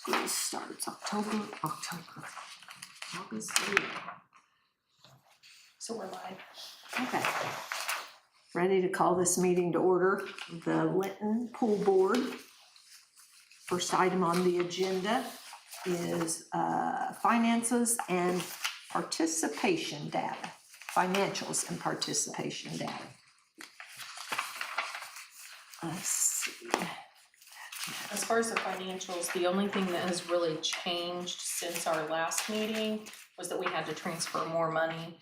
School starts October, August. So we're live. Okay. Ready to call this meeting to order. The Linton Pool Board. First item on the agenda is finances and participation data. Financials and participation data. Let's see. As far as the financials, the only thing that has really changed since our last meeting was that we had to transfer more money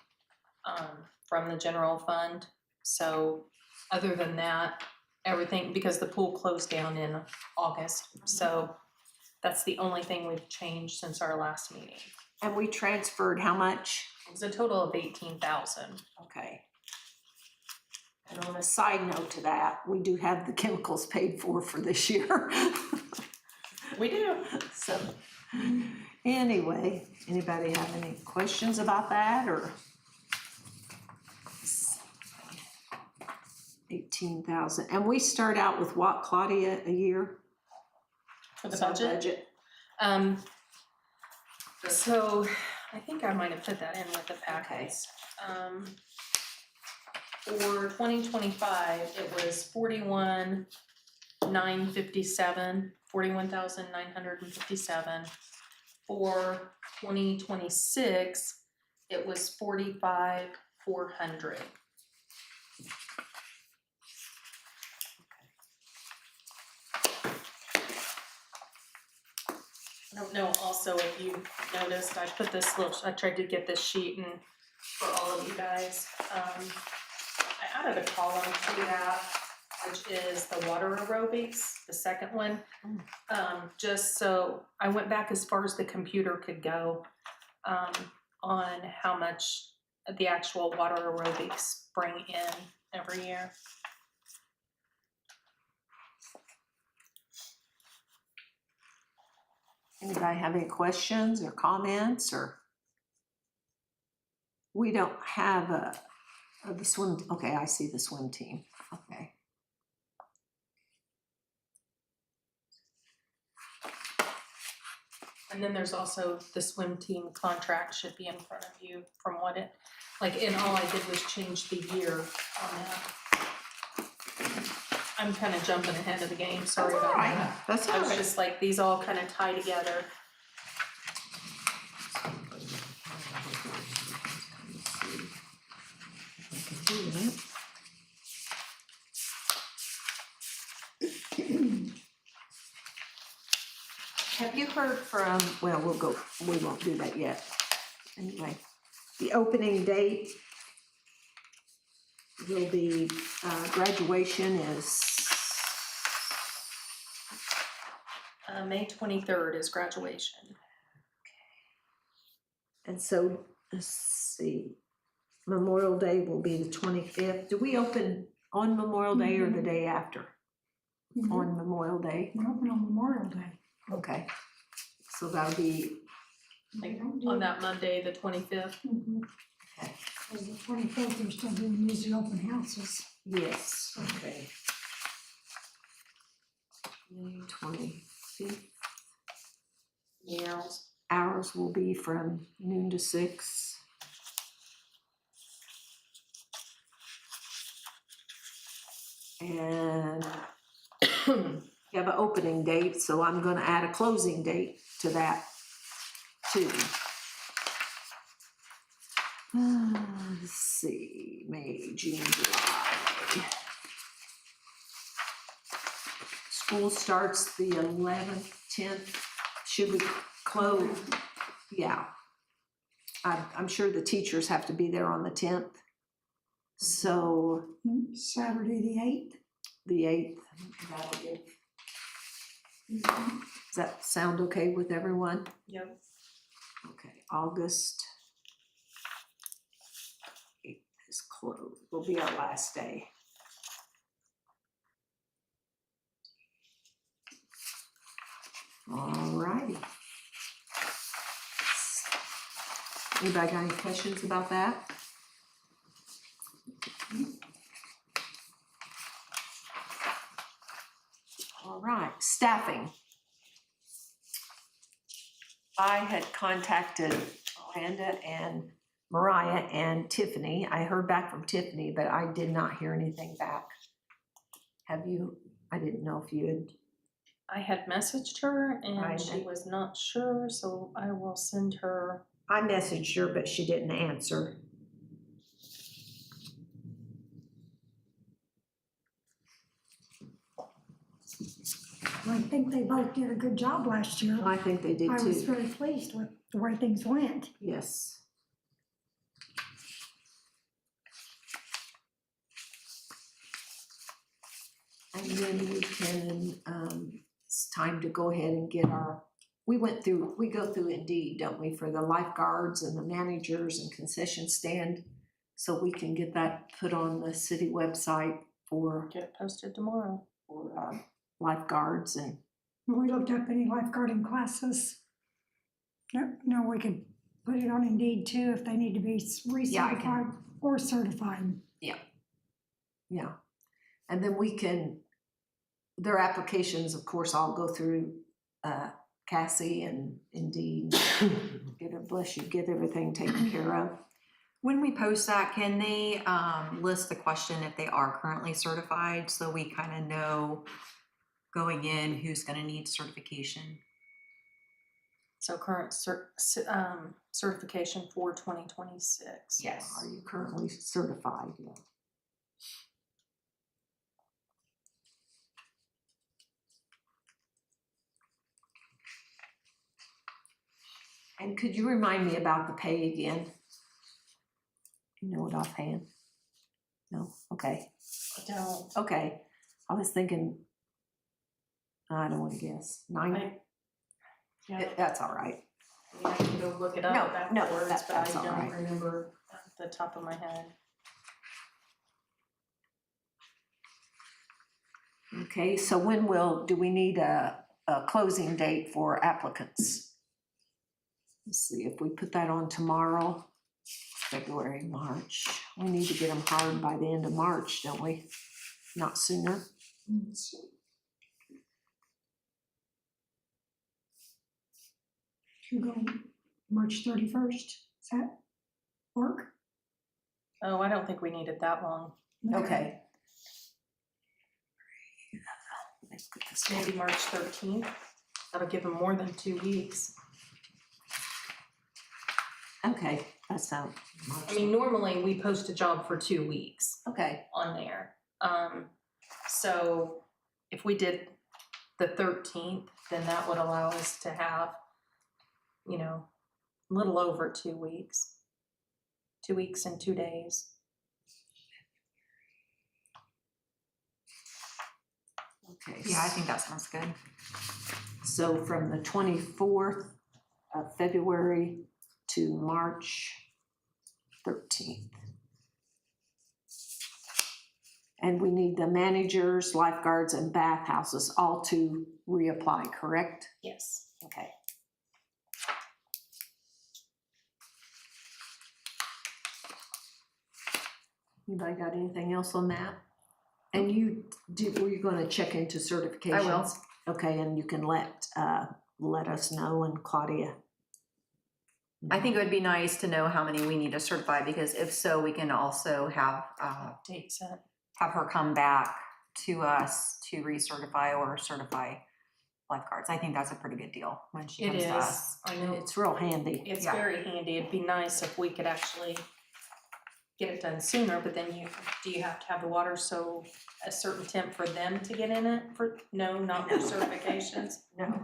from the general fund. So other than that, everything, because the pool closed down in August. So that's the only thing we've changed since our last meeting. And we transferred how much? It was a total of 18,000. Okay. And on a side note to that, we do have the chemicals paid for this year. We do. So anyway, anybody have any questions about that or? 18,000. And we start out with what, Claudia, a year? For the So budget? So I think I might have put that in with the packets. For 2025, it was 41,957. For 2026, it was 45,400. I don't know also if you noticed, I put this little, I tried to get this sheet and for all of you guys. I added a column to that, which is the water aerobics, the second one. Just so I went back as far as the computer could go on how much the actual water aerobics bring in every year. Anybody have any questions or comments or? We don't have the swim, okay, I see the swim team, okay. And then there's also the swim team contract should be in front of you from what it, like, and all I did was change the year on that. I'm kind of jumping ahead of the game, sorry about that. That's all I was right. just like, these all kind of tie together. Have you heard from, well, we won't do that yet. Anyway, the opening date will be, graduation is, May 23rd is graduation. and so, let's see, Memorial Day will be the 25th. Do we open on Memorial Day or the day after? On Memorial Day? We open on Memorial Day. Okay, so that'll be, Like on that Monday, the 25th. okay, Because the 25th, they're still doing music open houses. yes, okay. May 25th. Yeah. Hours will be from noon to 6. And you have an opening date, so I'm gonna add a closing date to that too. Let's see, May, June, July. School starts the 11th, 10th. Should we close? Yeah. I'm sure the teachers have to be there on the 10th. So Saturday the 8th. the 8th, that'll give. Does that sound okay with everyone? Yep. Okay, August 8th is closed, will be our last day. All righty. Anybody got any questions about that? All right, staffing. I had contacted Miranda and Mariah and Tiffany. I heard back from Tiffany, but I did not hear anything back. Have you? I didn't know if you had. I had messaged her I and she know. was not sure, so I will send her. I messaged her, but she didn't answer. I think they both did a good job last year. I think they did I was too. very pleased with the way things went. Yes. And then we can, it's time to go ahead and get we go through Indeed, don't we, for the lifeguards and the managers and concession stand. So we can get that put on the city website for Get it posted tomorrow. lifeguards and, We looked up any lifeguarding classes. No, we could put it on Indeed too if they need to be Yeah, I can. recertified or certified. yeah. And then we can, their applications, of course, I'll go through Cassie and Indeed, get everything taken care of. When we post that, can they list the question if they are currently certified, so we kind of know going in who's going to need certification? So current certification for 2026. Yes. Are you currently certified? Yeah. And could you remind me about the pay again? You know it offhand? No? Okay. I don't. Okay. I was thinking, I don't want to guess. 90? Yeah, That's all right. I can go look it up No, afterwards, but that's I all don't right. remember at the top of my head. Okay, so do we need a closing date for applicants? Let's see, if we put that on tomorrow, February, March, we need to get them hired by the end of March, don't we? Not sooner? You go March 31st. Does that work? Oh, I don't think we need it that long. Okay. Let's put this one. Maybe March 13th. That'll give them more than 2 weeks. Okay, that sounds. I mean, normally we post a job for 2 weeks Okay, on there. So if we did the 13th, then that would allow us to have, a little over 2 weeks. 2 weeks and 2 days. okay. Yeah, I think that sounds good. So from the 24th of February to March 13th. And we need the managers, lifeguards, and bathhouses all to reapply, correct? Yes. Okay. Anybody got anything else on that? And were you gonna check into certifications? I will. Okay, and you can let us know, and Claudia. I think it would be nice to know how many we need to certify, because if so, we can also have Date set. have her come back to us to recertify or certify lifeguards. I think that's a pretty good deal when she It comes is. to us. I know. It's real handy. It's Yeah. very handy. It'd be nice if we could actually get it done sooner, but then do you have to have the water so a certain temp for them to get in it? No, not for certifications. No.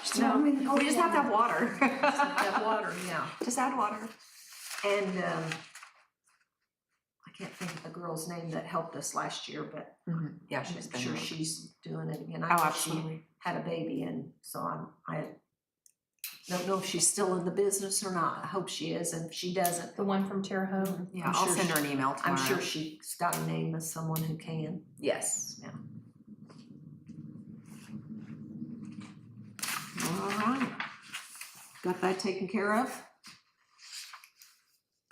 So, I mean, We just have to have water. Have water, yeah. Just add water. And I can't think of the girl's name that helped us last year, but Yeah, she's I'm been sure really- she's doing it again. I Oh, know absolutely. She had a baby, and so I don't know if she's still in the business or not. I hope she is, and if she doesn't, The one from Terre Haute. Yeah, I'm I'll sure send her she- an email tomorrow. I'm sure she's got a name of someone who can. Yes. All right. Got that taken care of?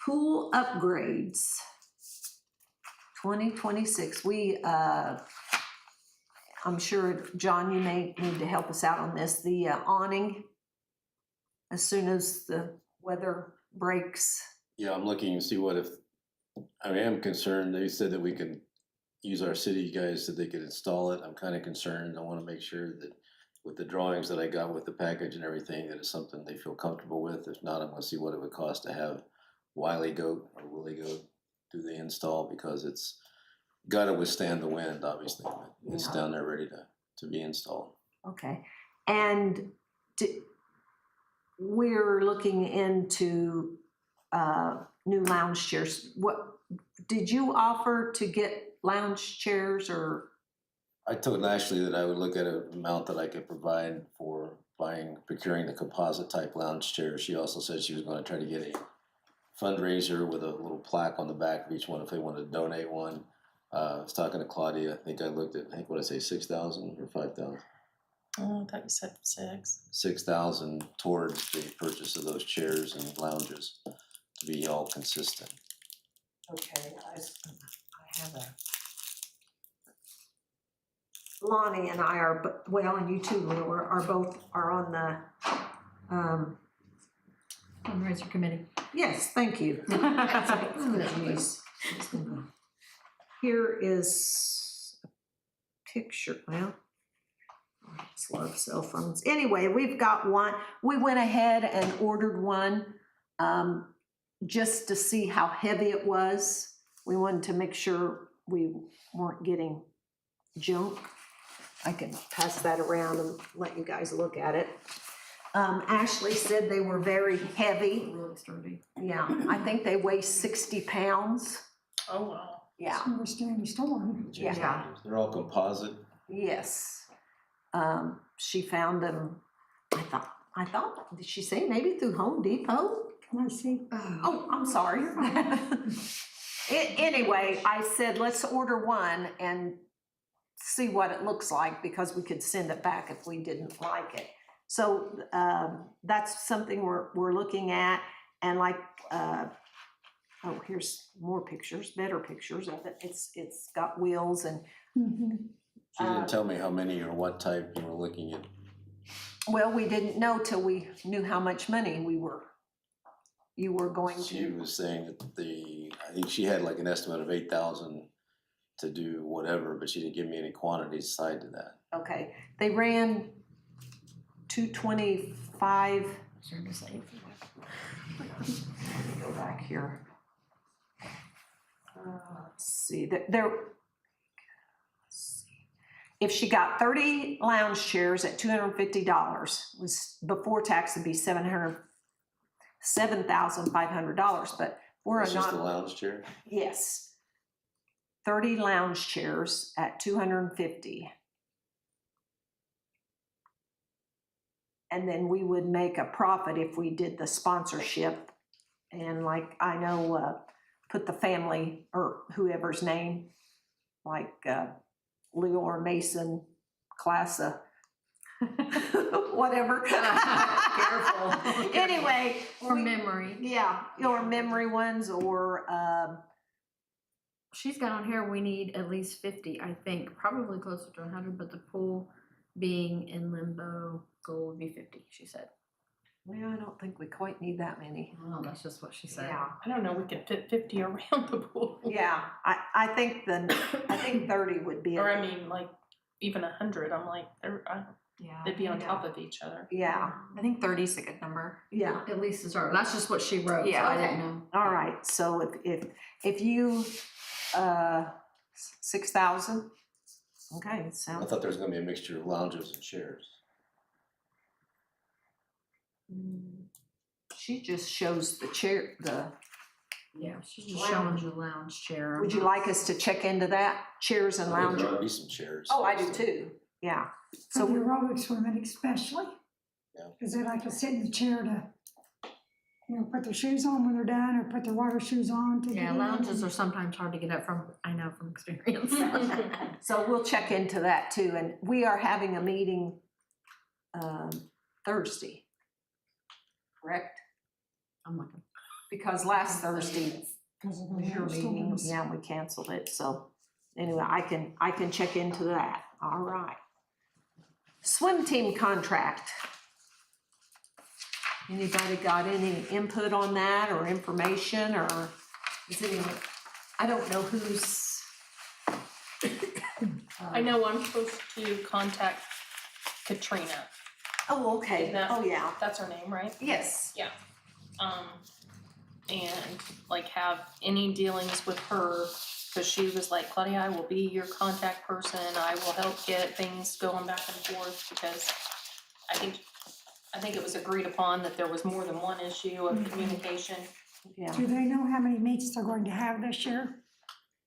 Pool upgrades. 2026. I'm sure, John, you may need to help us out on this. The awning as soon as the weather breaks. Yeah, I'm looking to see what if, I am concerned, they said that we could use our city guys so they could install it. I'm kind of concerned. I want to make sure that with the drawings that I got with the package and everything, that it's something they feel comfortable with. If not, I'm gonna see what it would cost to have Wiley Goat or Willie Goat do the install, because it's gotta withstand the wind, obviously. But it's Yeah. down there ready to be installed. Okay, and we're looking into new lounge chairs. What, did you offer to get lounge chairs or? I told Ashley that I would look at an amount that I could provide for procuring the composite type lounge chair. She also said she was gonna try to get a fundraiser with a little plaque on the back of each one if they wanted to donate one. I was talking to Claudia, I think I looked at, what did I say, 6,000 or 5,000? Oh, I thought you said 6. 6,000 towards the purchase of those chairs and lounges to be all consistent. Okay, I have a. Lonnie and I are, well, and you too, Lou, are on the, Fundraiser committee. yes, thank you. Jeez. Here is a picture, well, I just love cell phones. Anyway, we've got one. We went ahead and ordered one just to see how heavy it was. We wanted to make sure we weren't getting junk. I can pass that around and let you guys look at it. Ashley said they were very heavy. Really sturdy. Yeah, I think they weigh 60 pounds. Oh, wow. Yeah, So we're staying storm. Yeah. They're all composite. yes. She found them, I thought, did she say maybe through Home Depot? Can I see? Oh, I'm sorry. Anyway, I said, let's order one and see what it looks like, because we could send it back if we didn't like it. So that's something we're looking at. And like, oh, here's more pictures, better pictures of it. It's got wheels and, Mhm. She didn't tell me how many or what type you were looking at. well, we didn't know till we knew how much money you were going She to. was saying that I think she had like an estimate of 8,000 to do whatever, but she didn't give me any quantities tied to that. Okay, they ran 225. Sure to say. Go back here. Let's see, there. If she got 30 lounge chairs at $250, was before tax would be $7,500. But we're It's just a not. lounge chair? Yes. 30 lounge chairs at $250. And then we would make a profit if we did the sponsorship. And like, I know, put the family or whoever's name, like Leor Mason, Classa, whatever. Careful. Anyway. Or memory. Yeah, or memory ones or, She's got on here, we need at least 50, I think, probably closer to 100, but the pool being in limbo, goal would be 50, she said. well, I don't think we quite need that many. Well, that's just what she said. Yeah. I don't know, we could fit 50 around the pool. Yeah, I think 30 would be. Or I mean, like, even 100, I'm like, Yeah. they'd be on top of each other. Yeah, I think 30 is a good number. yeah, At least to start. That's just what she wrote, so Yeah. I didn't know. all right, so if you, 6,000, okay, I sounds. thought there was gonna be a mixture of lounges and chairs. She just shows the chair, Yeah, she's just showing the lounge chair. would you like us to check into that, chairs and I think lounge? there ought to be some chairs. Oh, I do too, yeah, For the so, aerobics women especially. Yeah. Cause they like to sit in the chair to, put their shoes on when they're done or put their water shoes on to. Yeah, get in. lounges are sometimes hard to get up from, I know from experience. so we'll check into that too, and we are having a meeting Thursday, correct? I'm looking. Because last Thursday 'Cause of the was your meeting, rainstorms. yeah, we canceled it, so anyway, I can check into that, all right. Swim team contract. Anybody got any input on that or information, or is anyone, I don't know who's. I know I'm supposed to contact Katrina. Oh, okay, Is that- oh, yeah, That's her name, right? yes, And like have any dealings with her, cause she was like, Claudia, I will be your contact person, I will help get things going back and forth, because I think it was agreed upon that there was more than one issue of communication. yeah. Do they know how many meets they're going to have this year?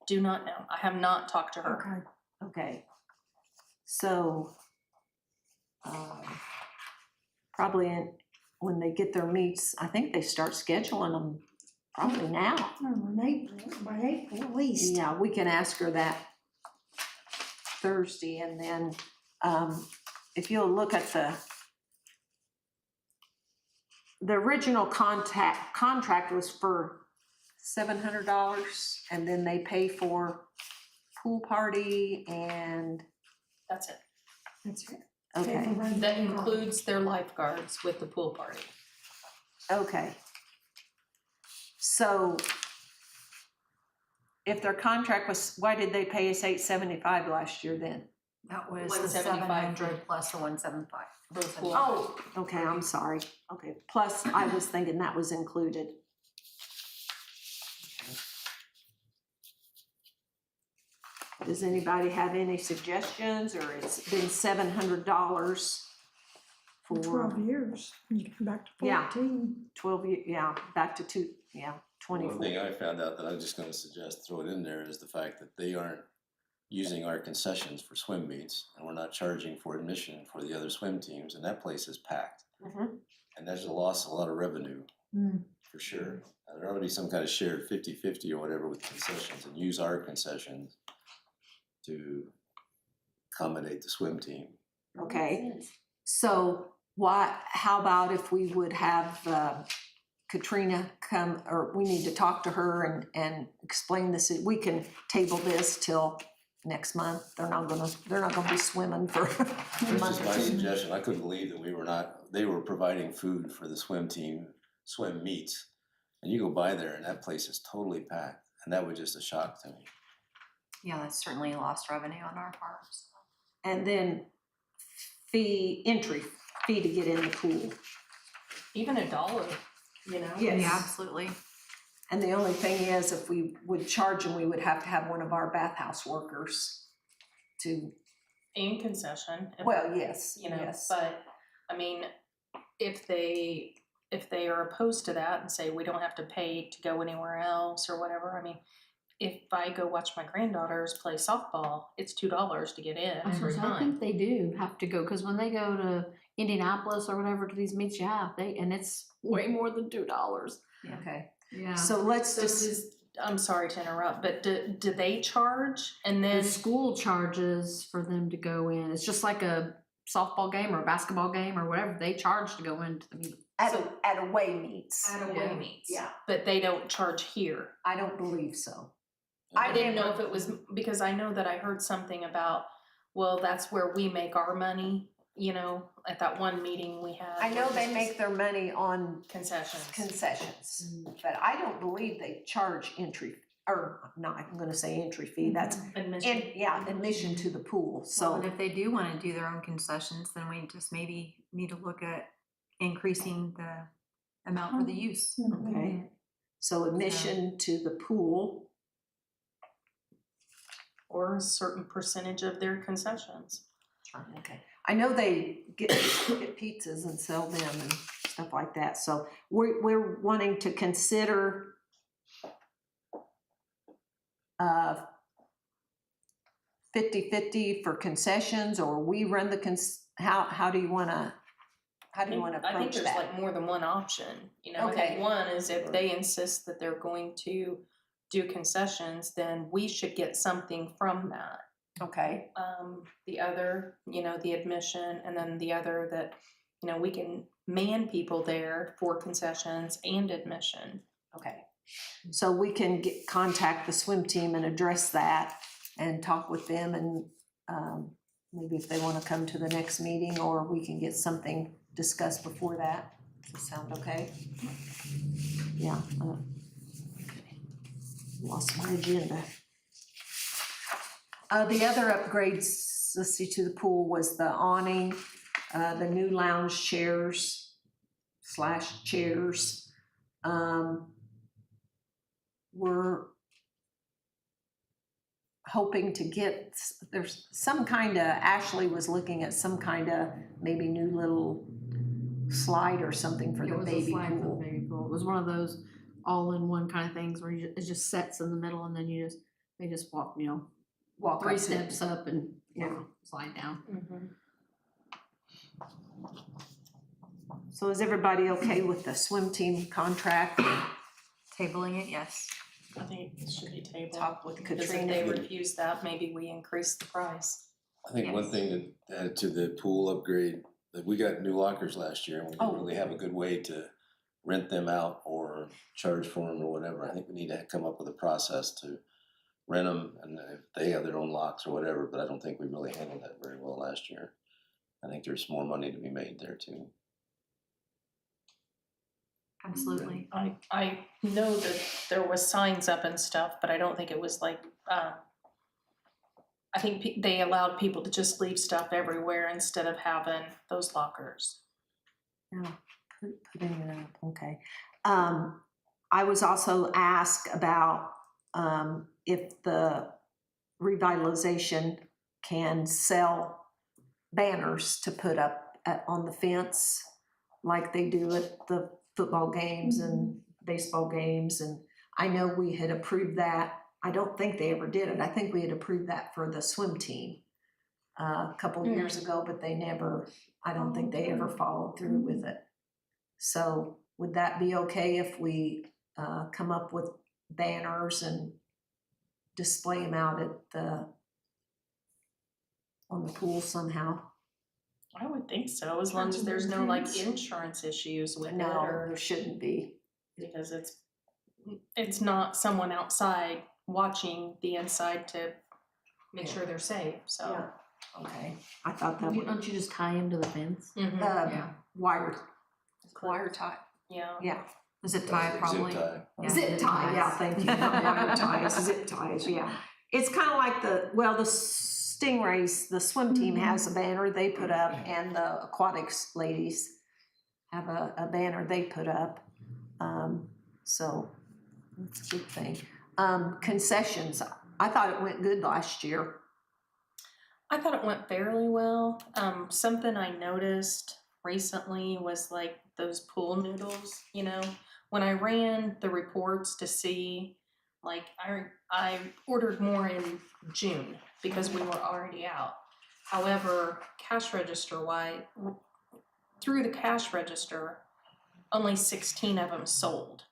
Do not know, I have not talked to her. Okay. Okay, so, probably when they get their meets, I think they start scheduling them probably now. By April at least. Yeah, we can ask her that Thursday, and then, if you'll look at the original contract was for $700, and then they pay for pool party and, That's it. That's it. okay, That includes their lifeguards with the pool party. okay. So if their contract was, why did they pay us $875 last year then? That was the 175. 700 plus the 175. For the pool. Oh, okay, I'm sorry. Okay, plus I was thinking that was included. Does anybody have any suggestions, or it's been $700 for 12 years, you get back to Yeah. 14. 12 years, yeah, back to 24. One thing I found out that I'm just gonna suggest, throw it in there, is the fact that they aren't using our concessions for swim meets, and we're not charging for admission for the other swim teams, and that place is packed. Mhm. And there's a loss of a lot of revenue, for sure. And there ought to be some kind of shared 50-50 or whatever with concessions, and use our concessions to accommodate the swim team. Okay, so how about if we would have Katrina come, or we need to talk to her and explain this, we can table this till next month, they're not gonna be swimming for a That's month just or my two. suggestion. I couldn't believe that they were providing food for the swim team, swim meets. And you go by there and that place is totally packed, and that was just a shock to me. Yeah, that's certainly lost revenue on our part. So. And then entry fee to get in the pool. Even $1, you know? Yes. Yeah, absolutely. And the only thing is, if we would charge them, we would have to have one of our bathhouse workers to, And concession. well, yes, You know, yes. but, I mean, if they are opposed to that and say we don't have to pay to go anywhere else or whatever, I mean, if I go watch my granddaughters play softball, it's $2 to get in every I time. think they do have to go, cause when they go to Indianapolis or whatever to these meets, and it's way more than $2. Okay, Yeah. so let's So just, I'm sorry to interrupt, but do they charge and The then, school charges for them to go in. It's just like a softball game or a basketball game or whatever. They charge to go into the meet. at away meets. at away Yeah. meets? Yeah, But they don't charge here? I don't believe so. I didn't know if it was, because I know that I heard something about, well, that's where we make our money, you know, at that one meeting we had. I know where they this make was their money on concessions. concessions, but I don't believe they charge entry, or not, I'm gonna say entry fee, that's, Admission. admission to the pool, So, and so, if they do want to do their own concessions, then we just maybe need to look at increasing the amount for the use. okay. So admission to the pool, Or a certain percentage of their concessions. okay. I know they get pizzas and sell them and stuff like that, so we're wanting to consider 50-50 for concessions, or we run how do you wanna I think approach there's that? like more than one option, you know, I Okay. think one is if they insist that they're going to do concessions, then we should get something from that. Okay, The other, you know, the admission, and then the other that, you know, we can man people there for concessions and admission. okay. So we can contact the swim team and address that and talk with them, and maybe if they wanna come to the next meeting, or we can get something discussed before that. Does that sound okay? Yeah. Okay. Lost my agenda. The other upgrades, let's see, to the pool was the awning, the new lounge chairs / chairs. We're hoping to get, there's some kind of, Ashley was looking at some kind of maybe new little slide or something for It the was a baby slide for the pool. baby pool. It was one of those all-in-one kind of things where it just sets in the middle and then they just walk, Walk 3 up to- steps up and, Yeah. slide down. So is everybody okay with the swim team contract? Tabling it, yes. I think it should be tabled. Talk with Because if Katrina. they refuse that, maybe we increase the price. I think one Yes. thing to add to the pool upgrade, that we got new lockers last year, and we Oh. didn't really have a good way to rent them out or charge for them or whatever. I think we need to come up with a process to rent them, and if they have their own locks or whatever, but I don't think we really handled that very well last year. I think there's more money to be made there too. Absolutely. I know that there was signs up and stuff, but I don't think it was like, I think they allowed people to just leave stuff everywhere instead of having those lockers. Yeah, putting it up, okay. I was also asked about, if the revitalization can sell banners to put up on the fence like they do at the football games and baseball games, and I know we had approved that. I don't think they ever did it. I think we had approved that for the swim team a couple years ago, but they never, I don't think they ever followed through with it. So would that be okay if we come up with banners and display them out at on the pool somehow? I would think so, as long as there's no like insurance issues with it, No, or there shouldn't be. because it's not someone outside watching the inside to make sure they're safe, so. Yeah. Okay, I thought that would, Don't you just tie him to the fence? Mhm. Yeah. wire tie, Yeah. yeah. Zip tie, Zip probably. tie. Yeah. Zip tie, yeah, thank you, not wire ties, zip ties, yeah. It's kind of like the Stingrays, the swim team has a banner they put up, and the aquatics ladies have a banner they put up. So that's a good thing. Concessions, I thought it went good last year. I thought it went fairly well. Something I noticed recently was like those pool noodles, when I ran the reports to see, like I ordered more in June because we were already out. However, cash register wise, through the cash register, only 16 of them sold.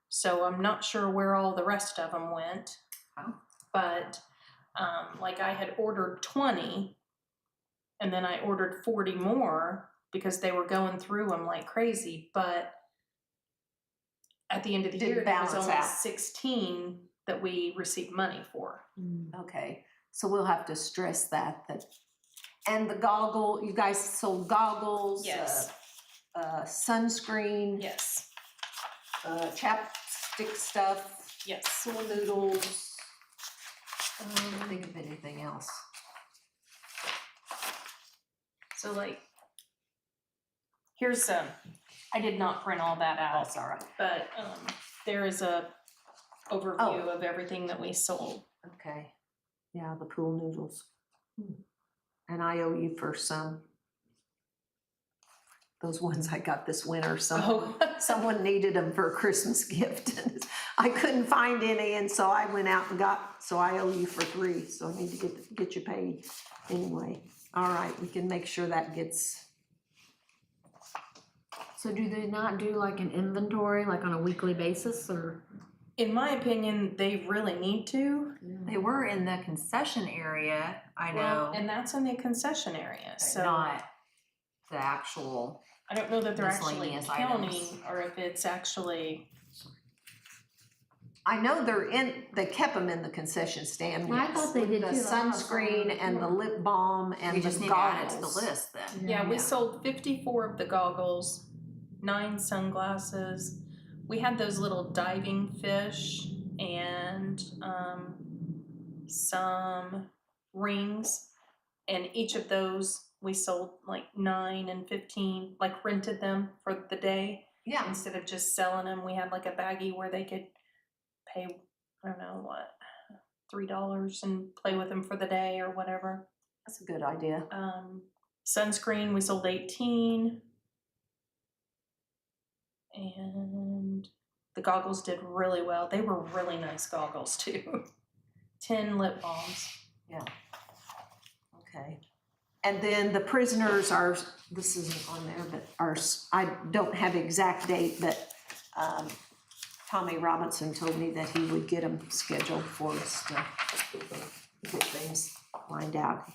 So I'm not sure where all the rest of them went. Oh. But like I had ordered 20 and then I ordered 40 more because they were going through them like crazy. But at the end of the Didn't year, there was balance only out. 16 that we received money for. Okay, so we'll have to stress that. And the goggle, you guys sold goggles, Yes. Sunscreen, Yes. chapstick stuff, Yes. pool noodles. I don't think of anything else. So like, here's I did not print all that out. That's all right. But there is a overview of everything that we sold. Okay, yeah, the pool noodles. And I owe you for some. Those ones I got this winter, someone needed them for a Christmas gift. And I couldn't find any, and so I went out and got, so I owe you for 3, so I need to get you paid anyway. All right, we can make sure that gets. So do they not do like an inventory, like on a weekly basis, or? In my opinion, they really need to. They were in the concession area, I Well, know, and that's in the concession area, but so not the actual. I don't know that they're actually miscellaneous counting items. or if it's actually. I know they kept them in the concession stand. Well, I yes, thought they with did the too. I saw it sunscreen and the before. lip balm and We the just need to add it to the goggles. list then. Yeah, we Yeah. sold 54 of the goggles 9 sunglasses. We had those little diving fish and some rings, and each of those we sold like 9 and 15, like rented them for the day. Yeah, Instead of just selling them, we had like a baggie where they could pay, I don't know what, $3 and play with them for the day or whatever. that's a good idea. Sunscreen, we sold 18. And the goggles did really well. They were really nice goggles too. 10 lip balms. Okay. And then the prisoners are, this isn't on there, but I don't have exact date, but Tommy Robinson told me that he would get them scheduled for us to get things lined out.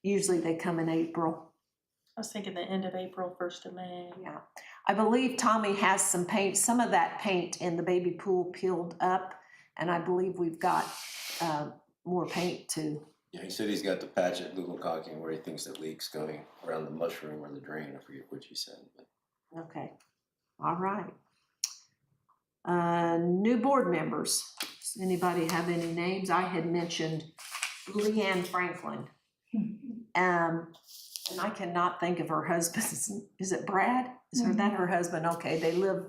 Usually they come in April. I was thinking the end of April, 1st of May. Yeah. I believe Tommy has some paint, some of that paint in the baby pool peeled up, and I believe we've got more paint to. Yeah, he said he's got the patch at Google caulking where he thinks the leak's going around the mushroom or the drain. I forget what he said, but. Okay, all right. New board members. Does anybody have any names? I had mentioned Leanne Franklin. And I cannot think of her husband's, is it Brad? Is that her husband? Okay, they live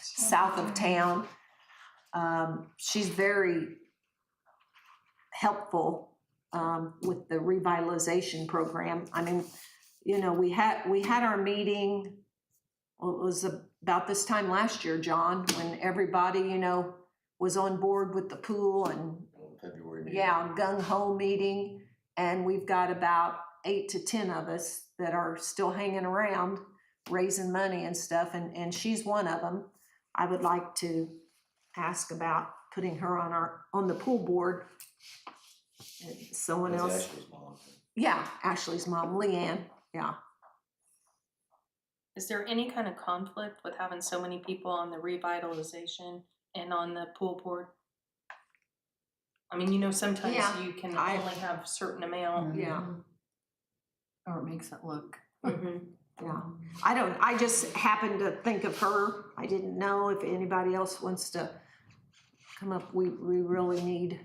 south of town. She's very helpful with the revitalization program. I mean, you know, we had our meeting, well, it was about this time last year, John, when everybody, you know, was on board with the pool and February meeting. yeah, gung-ho meeting. And we've got about 8 to 10 of us that are still hanging around raising money and stuff, and she's one of them. I would like to ask about putting her on the pool board. And someone That's else. Ashley's mom. Yeah, Ashley's mom, Leanne. Yeah. Is there any kind of conflict with having so many people on the revitalization and on the pool board? I mean, you know, sometimes Yeah, you can I- only have a certain amount. Yeah. Or it makes it look. Mhm. Yeah, I just happened to think of her. I didn't know if anybody else wants to come up. We really need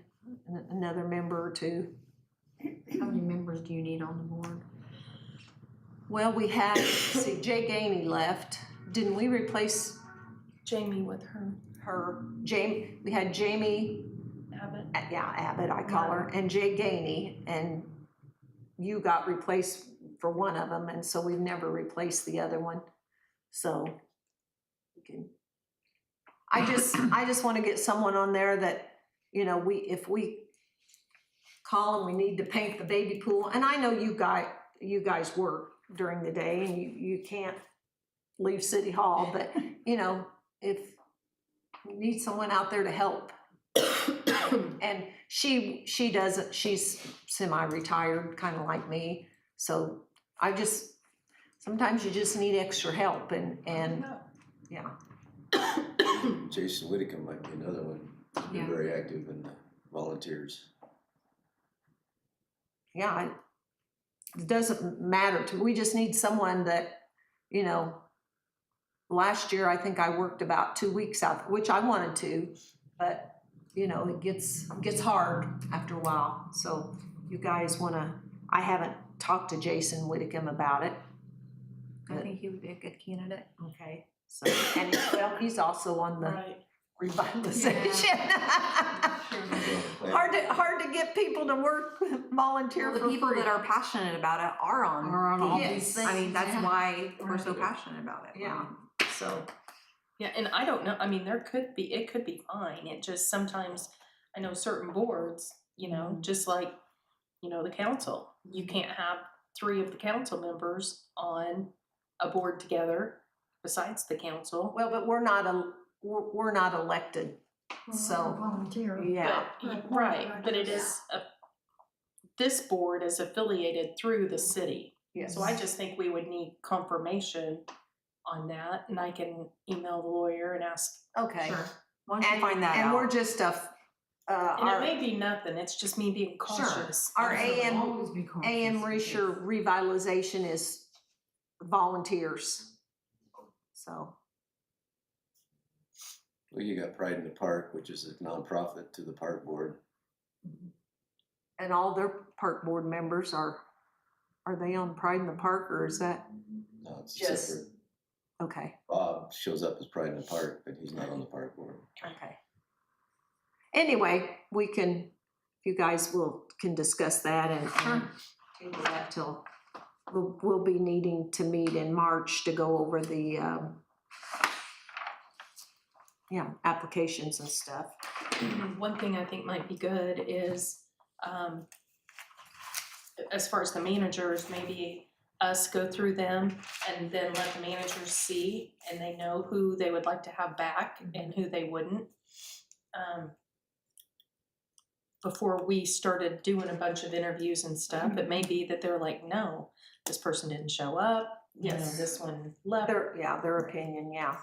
another member or two. How many members do you need on the board? Well, we had, see, Jay Gainey left. Didn't we replace Jamie with her her? We had Jamie, habit. yeah, Abbott, I call her, and Jay Gainey, and you got replaced for one of them, and so we've never replaced the other one. So we can. I just want to get someone on there that, you know, if we call and we need to paint the baby pool, and I know you guys work during the day and you can't leave City Hall, but you know, if you need someone out there to help. And she doesn't, she's semi-retired, kind of like me, so sometimes you just need extra help and yeah. Jason Whittaker might be another one. He's been Yeah. very active in the volunteers. Yeah, it doesn't matter we just need someone that, you know, last year I think I worked about 2 weeks out, which I wanted to, but you know, it gets hard after a while. So you guys I haven't talked to Jason Whittaker about it. I think he would be a good candidate. Okay, so, and he's also on the Right. revitalization. Hard to get people to work, volunteer Well, for the people free. that are passionate about it are on. Are on all Yes. these things. I mean, that's yeah. why we're so passionate about it. Yeah, so, Yeah, and I don't know, I mean, it could be fine, it just sometimes, I know certain boards, you know, just like, you know, the council, you can't have 3 of the council members on a board together besides the council. well, but we're not elected, so, Volunteer. yeah. Right, but it is, this board is affiliated through the city. Yes. So I just think we would need confirmation on that, and I can email the lawyer and ask. Okay. Sure. Why don't you find that out? And we're just And it may be nothing, it's just me being cautious. Our It'll always be cautious. AM Reacher revitalization is volunteers. So, Well, you got Pride in the Park, which is a nonprofit to the park board. and all their park board members are they on Pride in the Park, or is that, No, it's Just- separate. okay, Bob shows up as Pride in the Park, but he's not on the park board. okay. Anyway, we can, you guys can discuss that and table that till, we'll be needing to meet in March to go over the, applications and stuff. One thing I think might be good is, as far as the managers, maybe us go through them and then let the managers see, and they know who they would like to have back and who they wouldn't. Before we started doing a bunch of interviews and stuff, it may be that they're like, no, this person didn't show up, Yes. this one left. Their opinion, yeah.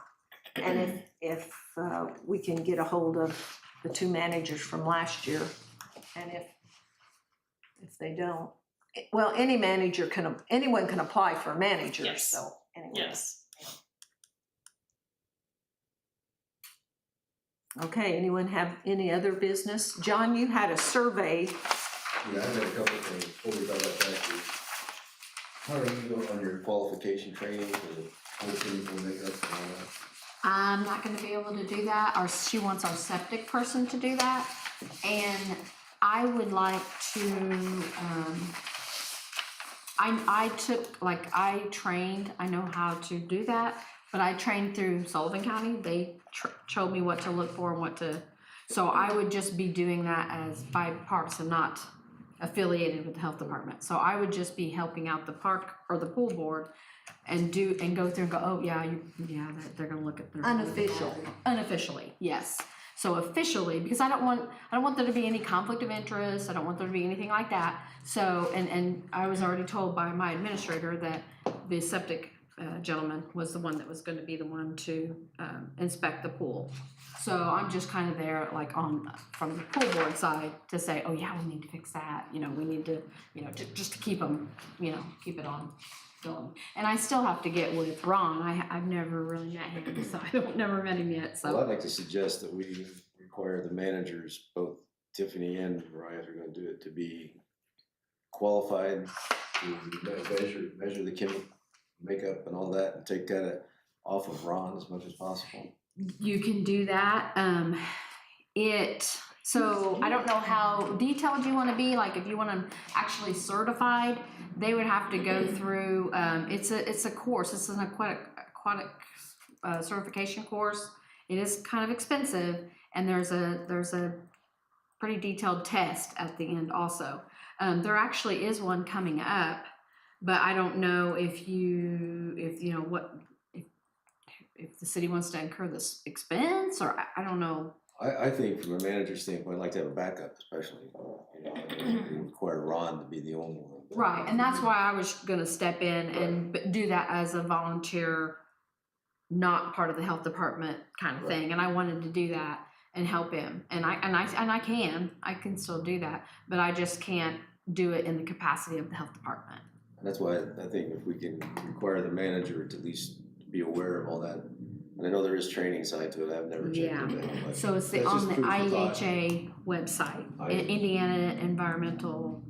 And if we can get a hold of the two managers from last year, and if they don't, well, anyone can apply for a manager, Yes. so anyway. Yes. Okay, anyone have any other business? John, you had a survey. Yeah, I got a couple of things, before we talk about that, how are you doing on your qualification training for the whole people makeup and all that? I'm not gonna be able to do that, or she wants our septic person to do that. And I would like to, I trained, I know how to do that, but I trained through Sullivan County. They showed me what to look for and what to, so I would just be doing that as bipartisan, not affiliated with the health department. So I would just be helping out the park or the pool board and go through and go, oh, yeah, they're gonna look at their. Unofficially, yes. So officially, because I don't want there to be any conflict of interest, I don't want there to be anything like that. So, and I was already told by my administrator that the septic gentleman was the one that was gonna be the one to inspect the pool. So I'm just kind of there, like from the pool board side to say, oh yeah, we need to fix that, we need to, just to keep them, keep it on going. And I still have to get with Ron. I've never really met him, so I don't never met him yet, so. Well, I'd like to suggest that we require the managers, both Tiffany and Mariah, if are gonna do it, to be qualified to measure the chemical makeup and all that, and take that off of Ron as much as possible. You can do that. So I don't know how detailed you want to be. Like if you want them actually certified, they would have to go through. It's a course. It's an aquatic certification course. It is kind of expensive, and there's a pretty detailed test at the end also. There actually is one coming up, but I don't know if the city wants to incur this expense, or I don't know. I think from a manager's standpoint, I'd like to have a backup, especially, we require Ron to be the only one. Right, and that's why I was gonna step in and do that as a volunteer, not part of the health department kind of thing, and I wanted to do that and help him, and I can still do that, but I just can't do it in the capacity of the health department. And that's why I think if we can require the manager to at least be aware of all that. And I know there is training side to it, I've never checked it out. But So it's that's on just the food for thought. IEHA website, Indiana Environmental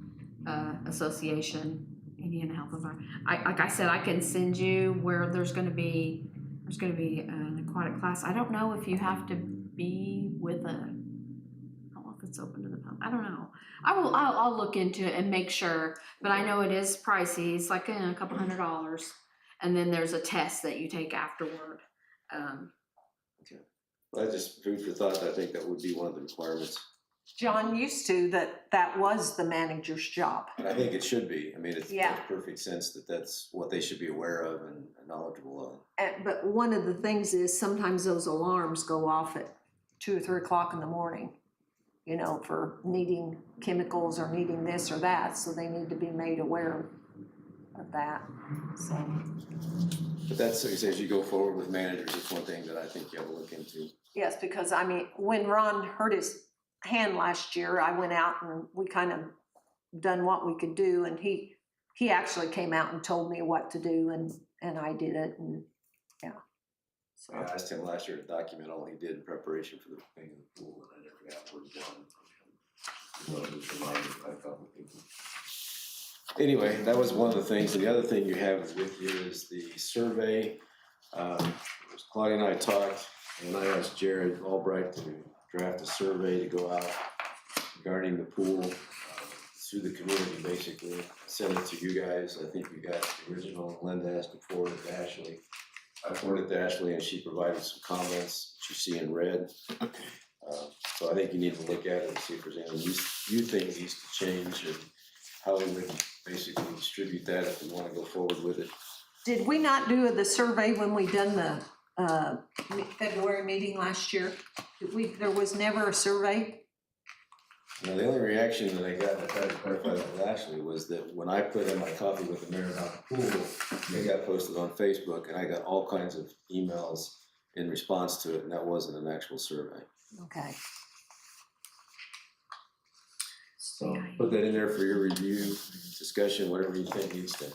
Association, Indiana Health Environment. Like I said, I can send you where there's gonna be an aquatic class. I don't know if you have to be with I don't know if it's open to the public. I don't know. I'll look into it and make sure, but I know it is pricey. It's like a couple $100, and then there's a test that you take afterward. Well, just food for thought, I think that would be one of the requirements. John used to that was the manager's job. And I think it should be, I mean, it Yeah. makes perfect sense that that's what they should be aware of and knowledgeable of. But one of the things is sometimes those alarms go off at 2 or 3 o'clock in the morning, for needing chemicals or needing this or that, so they need to be made aware of that, so. But that's, as you go forward with managers, it's one thing that I think you have to look into. Yes, because when Ron hurt his hand last year, I went out and we kind of done what we could do, and he actually came out and told me what to do, and I did it, and yeah. So, I asked him last year to document all he did in preparation for the thing in the pool, and I never got word done from him. So I just reminded by a couple of people. Anyway, that was one of the things. And the other thing you have with you is the survey. Claudia and I talked, and I asked Jared Albright to draft a survey to go out regarding the pool through the community, basically. Send it to you guys. I think you got the original. Linda asked to forward it to Ashley. I forwarded it to Ashley, and she provided some comments you see in red. So I think you need to look at it and see if there's anything you think needs to change, and how we would basically distribute that if we want to go forward with it. did we not do the survey when we done the February meeting last year? There was never a survey? Now, the only reaction that I got, I tried to clarify that with Ashley, was that when I put in my coffee with the mayor about the pool, it got posted on Facebook, and I got all kinds of emails in response to it, and that wasn't an actual survey. Okay. So put that in there for your review, discussion, whatever you think needs to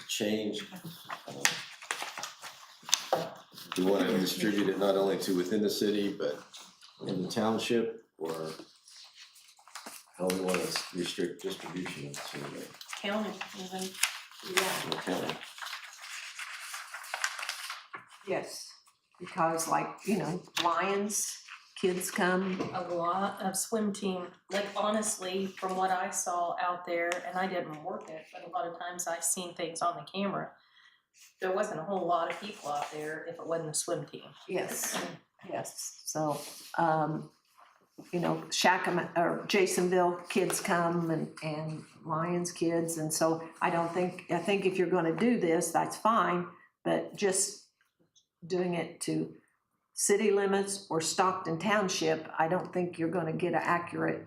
change. Do you want to distribute it not only to within the city, but in the township, or how we want to restrict distribution of the survey? County, even. Yeah. in the county? Yes, because like, Lions, kids come. A lot of swim team, like honestly, from what I saw out there, and I didn't work it, but a lot of times I've seen things on the camera. There wasn't a whole lot of people out there if it wasn't a swim team. Yes, yes. So, Shackham or Jasonville kids come and Lions kids. And so I think if you're gonna do this, that's fine, but just doing it to city limits or Stockton Township, I don't think you're gonna get an accurate.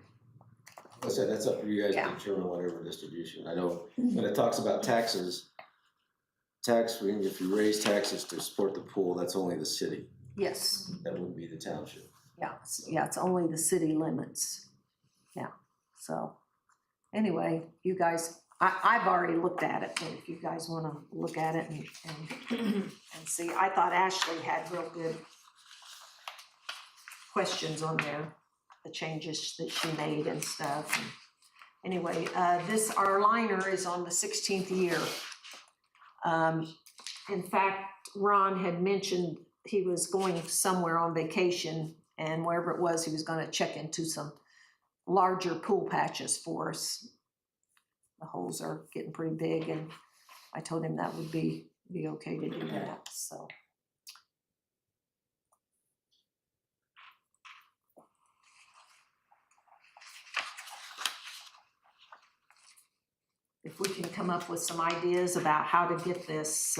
I said, that's up for you guys Yeah. to determine whatever distribution. I know when it talks about taxes, if you raise taxes to support the pool, that's only the city. Yes, That wouldn't be the township. yeah, it's only the city limits. Yeah, so, anyway, you guys, I've already looked at it, but if you guys wanna look at it and see, I thought Ashley had real good questions on there, the changes that she made and stuff. And anyway, our liner is on the 16th year. In fact, Ron had mentioned he was going somewhere on vacation, and wherever it was, he was gonna check into some larger pool patches for us. The holes are getting pretty big, and I told him that would be okay to do that, so. If we can come up with some ideas about how to get this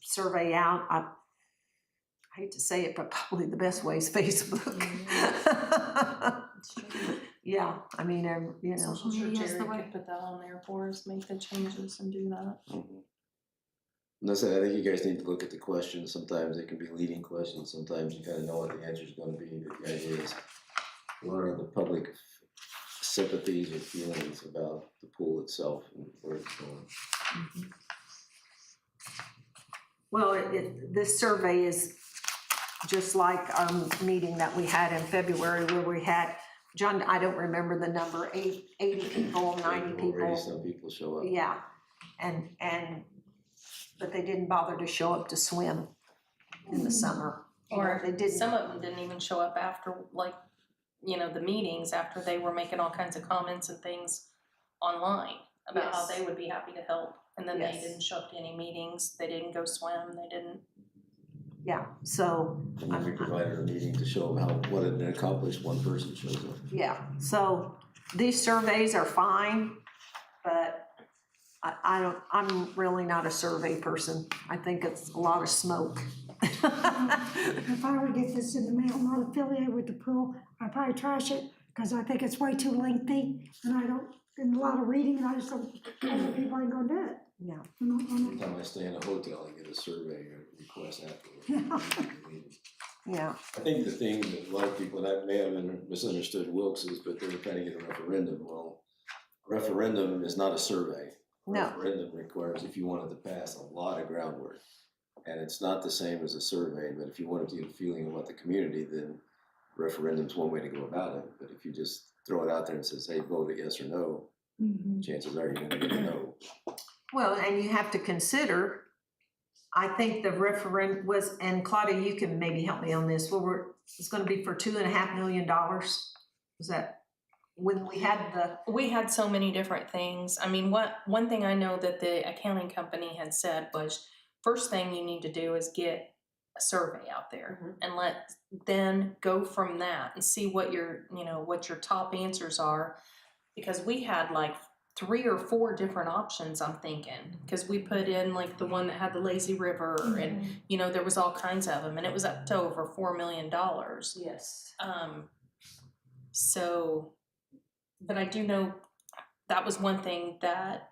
survey out, I hate to say it, but probably the best way is Facebook. Yeah, I mean, So I'm sure Yes, Jerry the way- could put that on there for us, make the changes and do that. And I said, I think you guys need to look at the questions. Sometimes it can be leading questions. Sometimes you kind of know what the answer is going to be. But the idea is, what are the public sympathies or feelings about the pool itself and where it's going? Well, this survey is just like our meeting that we had in February where we had, John, I don't remember the number, 80 people, 90 Already people. some people show up. Yeah, but they didn't bother to show up to swim in the summer. Or They didn't. some of them didn't even show up after, like, the meetings, after they were making all kinds of comments and things online about how Yes. they would be happy to help. And then they Yes. didn't show up to any meetings, they didn't go swim, they didn't. Yeah, so, And then we provided a meeting to show them what had been accomplished. One person shows up. yeah, so these surveys are fine, but I'm really not a survey person. I think it's a lot of smoke. If I were to get this in the mail, not affiliated with the pool, I'd probably trash it, because I think it's way too lengthy, and a lot of reading, and I just don't think people ain't gonna do it. Yeah. Every time I stay in a hotel, I get a survey or request afterwards. Yeah, I think the thing that a lot of people, and I may have misunderstood Wilkes, is, but they were trying to get a referendum. Well, referendum is not a survey. No. Referendum requires, if you wanted to pass, a lot of groundwork. And it's not the same as a survey, but if you want to get a feeling about the community, then referendum's one way to go about it. But if you just throw it out there and says, hey, vote it yes or no, chances are you're gonna get a no. Well, and you have to consider, I think the referendum was, and Claudia, you can maybe help me on this, it's gonna be for $2.5 million. Was that when we had We had so many different things. I mean, one thing I know that the accounting company had said was, first thing you need to do is get a survey out there and then go from that and see what your top answers are. Because we had like 3 or 4 different options, I'm thinking, because we put in like the one that had the lazy river and, there was all kinds of them, and it was up to over $4 million. yes. So, but I do know that was one thing that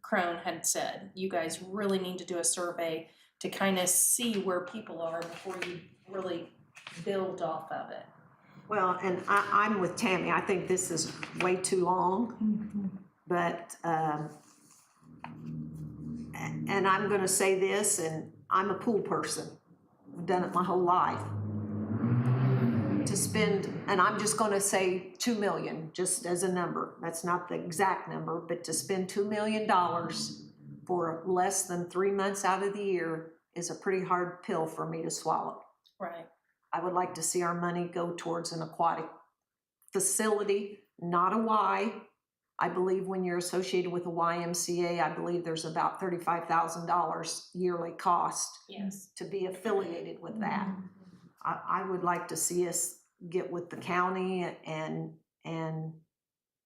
Crone had said. You guys really need to do a survey to kind of see where people are before you really build off of it. Well, and I'm with Tammy. I think this is way too long, but, and I'm gonna say this, and I'm a pool person. I've done it my whole life. To spend, and I'm just gonna say 2 million, just as a number. That's not the exact number, but to spend $2 million for less than 3 months out of the year is a pretty hard pill for me to swallow. Right. I would like to see our money go towards an aquatic facility, not a Y. I believe when you're associated with a YMCA, I believe there's about $35,000 yearly cost Yes. to be affiliated with that. I would like to see us get with the county and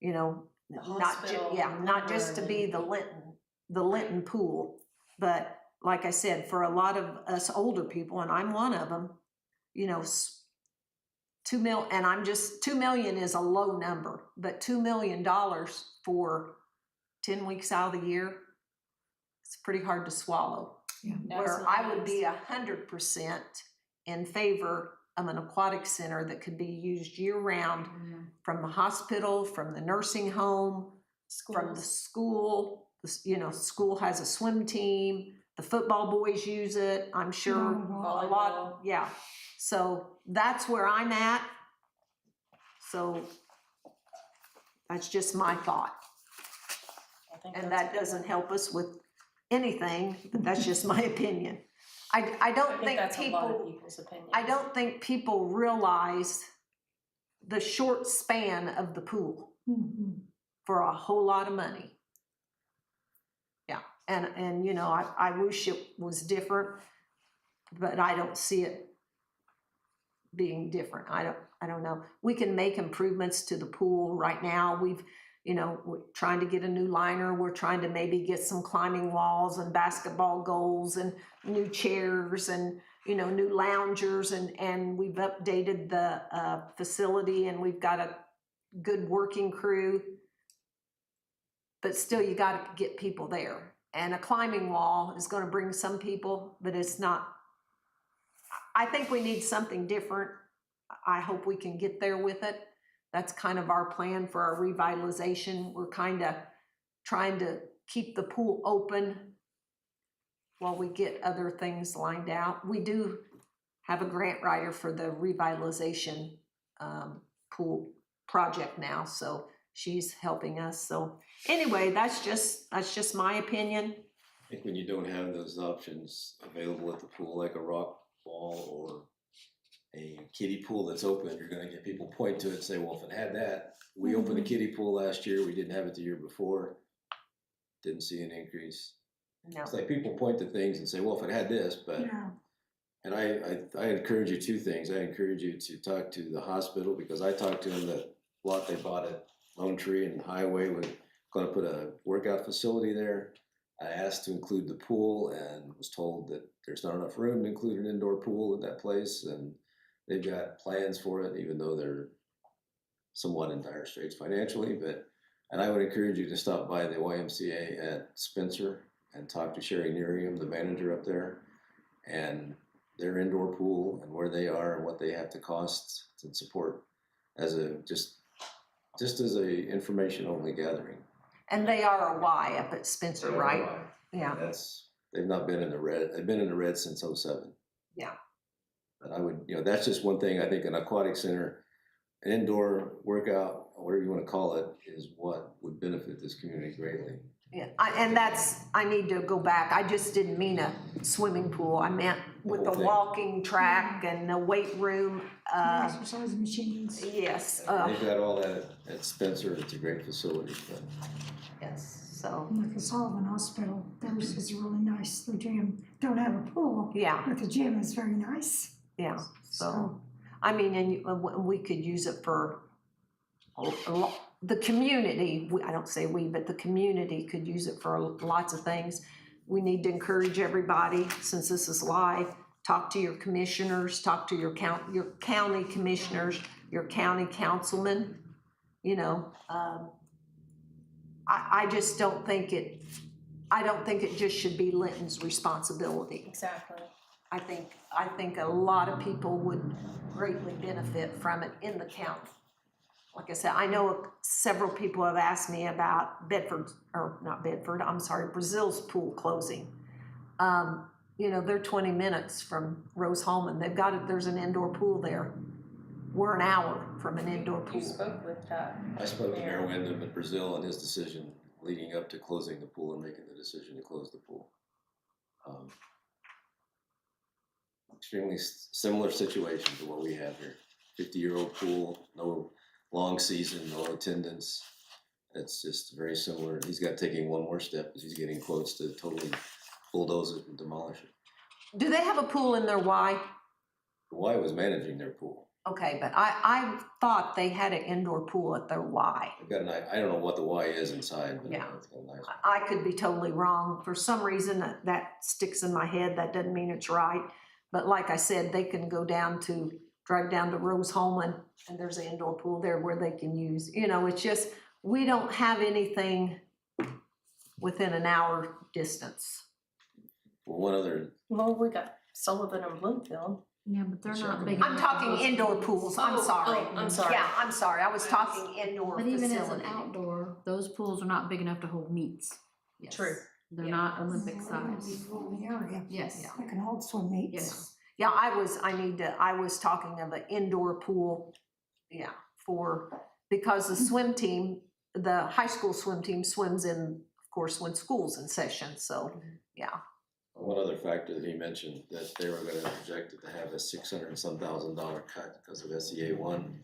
not just to be the Linton pool, but like I said, for a lot of us older people, and I'm one of them, 2 million is a low number, but $2 million for 10 weeks out of the year, it's pretty hard to swallow. Yeah. Where I would be 100% in favor of an aquatic center that could be used year round from the hospital, from the nursing home, from the school. School has a swim team. The football boys use it. I'm sure a lot. Yeah. So that's where I'm at. So that's just my thought. And that doesn't help us with anything, but that's just my opinion. I don't think that's a lot of people, people's opinions. I don't think people realize the short span of the pool for a whole lot of money. Yeah, and I wish it was different, but I don't see it being different. I don't know. We can make improvements to the pool right now. We're trying to get a new liner. We're trying to maybe get some climbing walls and basketball goals and new chairs and, new loungers. And we've updated the facility, and we've got a good working crew. But still, you got to get people there. And a climbing wall is going to bring some people, but it's not. I think we need something different. I hope we can get there with it. That's kind of our plan for our revitalization. We're kind of trying to keep the pool open while we get other things lined out. We do have a grant writer for the revitalization pool project now, so she's helping us. So anyway, that's just my opinion. I think when you don't have those options available at the pool, like a rock wall or a kiddie pool that's open, you're gonna get people point to it and say, well, if it had that, we opened a kiddie pool last year, we didn't have it the year before, didn't see an increase. No. It's like people point to things and say, well, if it had this, but, Yeah. and I encourage you 2 things. I encourage you to talk to the hospital, because I talked to them, the lot they bought at Lone Tree and Highway was gonna put a workout facility there. I asked to include the pool and was told that there's not enough room to include an indoor pool at that place, and they've got plans for it, even though they're somewhat in dire straits financially. And I would encourage you to stop by the YMCA at Spencer and talk to Sherry Nerium, the manager up there, and their indoor pool and where they are and what they have to cost to support as a just as a information only gathering. And they are a Y up at Spencer, right? Yeah. That's they've not been in the red, they've been in the red since '07. Yeah. But I would, that's just one thing, I think an aquatic center, an indoor workout, or whatever you wanna call it, is what would benefit this community greatly. Yeah, I need to go back, I just didn't mean a swimming pool, I meant with the whole thing. walking track and the weight room, Exercise machines. yes, They've got all that at Spencer, it's a great facility, but yes, so, Like the Sullivan Hospital, theirs is really nice, the gym, don't have a pool, yeah, but the gym is very nice. yeah, so, I mean, and we could use it for the community, I don't say we, but the community could use it for lots of things. We need to encourage everybody, since this is live, talk to your commissioners, talk to your county commissioners, your county councilmen, I just don't think it just should be Linton's responsibility. Exactly. I think a lot of people would greatly benefit from it in the county. Like I said, I know several people have asked me about Brazil's pool closing. They're 20 minutes from Rose Holman. There's an indoor pool there. We're an hour from an indoor You pool. spoke with that. I spoke with Mayor Wyndham in Brazil and his decision leading up to closing the pool and making the decision to close the pool. Extremely similar situation to what we have here. 50-year-old pool, no long season, no attendance. It's just very similar. He's got taking one more step as he's getting quotes to totally bulldoze it and demolish it. Do they have a pool in their Y? Hawaii was managing their pool. Okay, but I thought they had an indoor pool at their Y. They've got I don't know what the Y is inside, but Yeah. it's got a nice. I could be totally wrong. For some reason, that sticks in my head. That doesn't mean it's right. But like I said, they can drive down to Rose Holman, and there's an indoor pool there where they can use. It's just, we don't have anything within an hour distance. Well, we got Sullivan and Bloomfield. Yeah, but they're not big. I'm enough talking to host indoor pools. pools. I'm sorry. I'm sorry. Yeah, I'm sorry. I was talking indoor But even as an facility. outdoor, those pools are not big enough to hold meets. Yes. True. They're Yeah. not Olympic size. In the area, Yes. they can hold swim meets. Yes. Yeah, I was talking of an indoor pool, because the swim team, the high school swim team swims in, of course, when school's in session, so, yeah. One other factor that he mentioned, that they were gonna project it to have a $600 and some thousand cut because of SEA 1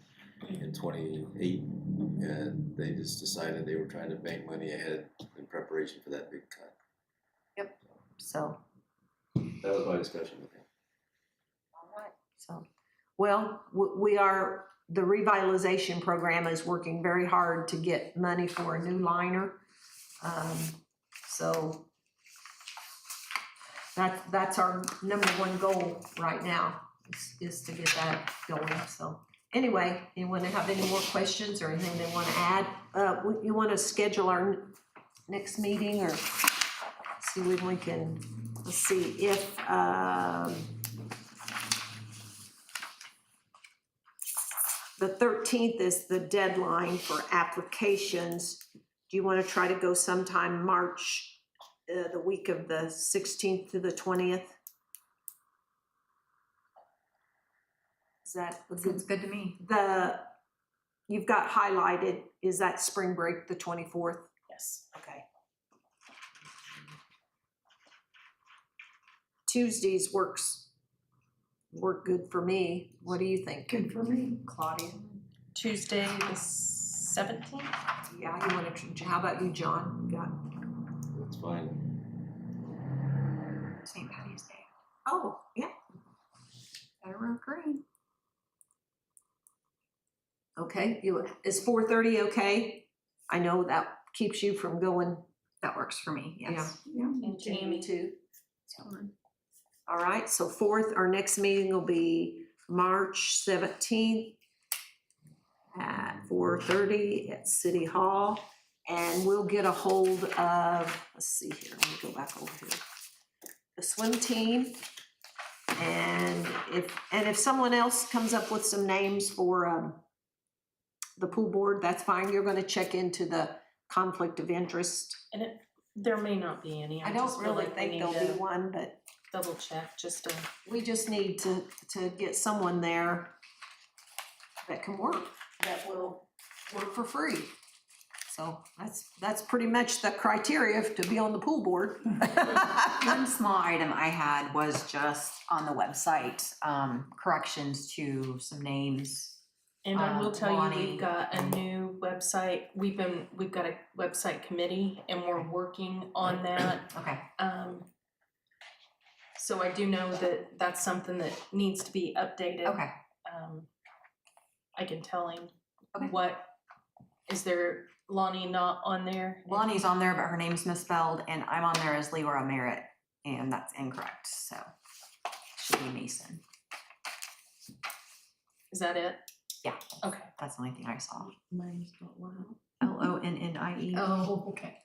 in 28, and they just decided they were trying to bank money ahead in preparation for that big cut. So, That was my discussion with him. all right, so, well, the revitalization program is working very hard to get money for a new liner. So that's our number one goal right now, is to get that going. So anyway, anyone have any more questions or anything they want to add? You want to schedule our next meeting, or see when we can, let's see if, the 13th is the deadline for applications. Do you want to try to go sometime March, the week of the 16th to the 20th? Is that a good? Sounds good to me. You've got highlighted, is that spring break the 24th? Yes. Okay. Tuesdays work good for me. What do you think, Good for me. Claudia? Tuesday the 17th? Yeah, you want to, how about you, John? You got, That's fine. St. Patty's Day. oh, yeah, Better agree. okay. Is 4:30 okay? I know that keeps you from going. That works for me, yes. Yeah. And Jamie. Too. It's fine. All right, so our next meeting will be March 17th at 4:30 at City Hall. And we'll get a hold of, let's see here, let me go back over here. The swim team. And if someone else comes up with some names for the pool board, that's fine. You're gonna check into the conflict of interest. And There may not be any. I just don't feel really like we think need there'll be to one, but Double check, just to, we just need to get someone there that can work, that will work for free. So that's pretty much the criteria to be on the pool board. One small item I had was just on the website, corrections to some names. and I will tell you, Lonnie. we've got a new website. We've got a website committee and we're working on that. Okay, So I do know that that's something that needs to be updated. okay, I can tell him. Okay. What, is there Lonnie not on there? Lonnie's on there, but her name's misspelled, and I'm on there as Leora Merritt, and that's incorrect, so should be Mason. Is that it? Yeah. Okay. That's the only thing I saw. Mine's not loud. Lonnie. Oh, okay.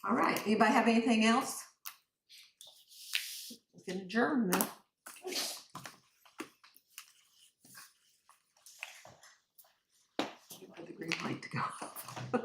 All right, anybody have anything else? We can adjourn then. Wait for the green light to go.